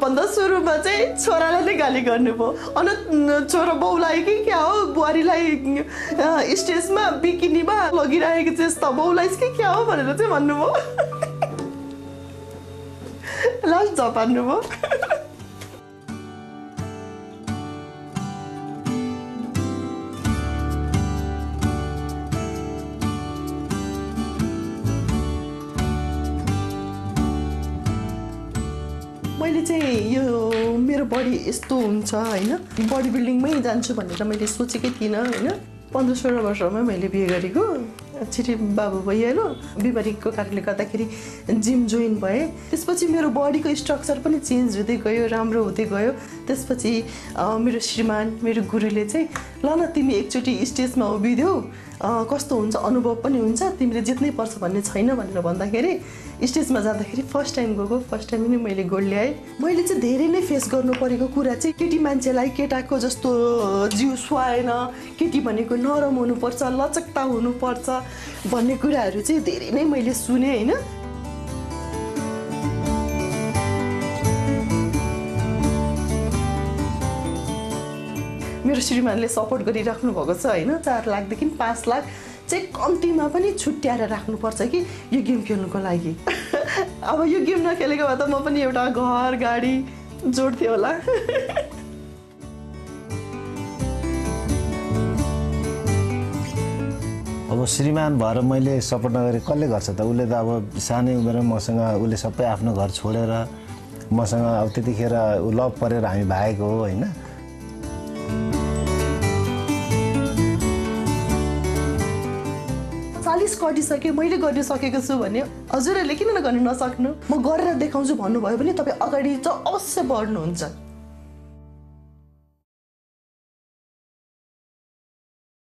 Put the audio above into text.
भन्दा सुरुमा चाहिँ छोरालाई नै गाली गर्नुभयो अनि छोरा बाउलाई कि क्या हो बुहारीलाई स्टेजमा बिकिनीमा लगिरहेको चाहिँ यस्तो बाउलाई कि क्या हो भनेर चाहिँ भन्नुभयो लास्ट झपार्नुभयो मैले चाहिँ यो मेरो बडी यस्तो हुन्छ हैन बडी बिल्डिङमै जान्छु भनेर मैले सोचेकै थिइनँ हैन 15-16 वर्षमा मैले बिहे गरेको छिटै बाबु भइहाल्यो बिमारीको कारणले गर्दाखेरि जिम जोइन भएँ त्यसपछि मेरो बडीको स्ट्रक्चर पनि चेन्ज हुँदै गयो राम्रो हुँदै गयो त्यसपछि मेरो श्रीमान मेरो गुरुले चाहिँ ल न तिमी एकचोटि स्टेजमा उभिदेऊ कस्तो हुन्छ अनुभव पनि हुन्छ तिमीले जित्नै पर्छ भन्ने छैन भनेर भन्दाखेरि स्टेजमा जाँदाखेरि फर्स्ट टाइम गएको फर्स्ट टाइम नै मैले गोल्ड ल्याएँ मैले चाहिँ धेरै नै फेस गर्नु परेको कुरा चाहिँ केटी मान्छेलाई केटाको जस्तो जिउ सुहाएन केटी भनेको नरम हुनुपर्छ लचकता हुनुपर्छ भन्ने कुराहरू चाहिँ धेरै नै मैले सुने हैन मेरो श्रीमानले सपोर्ट गरिराख्नु भएको छ हैन 4 लाखदेखि 5 लाख चाहिँ कम्तीमा पनि छुट्याएर राख्नुपर्छ कि यो गेम खेल्नुको लागि अब यो गेम नखेलेको भए त म पनि एउटा घर गाडी जोड्थे होला अब श्रीमान भएर मैले सपोर्ट नगरे कसले गर्छ त उसले त अब सानै उमेरमा मसँग उसले सबै आफ्नो घर छोडेर मसँग अब त्यतिखेर लभ परेर हामी भागेको हो हैन 40 कटिसके मैले गर्न सकेको छु भने हजुरहरूले किन गर्न नसक्नु म गरेर देखाउँछु भन्नुभयो भने तपाई अगाडि चाहिँ अवश्य बढ्नुहुन्छ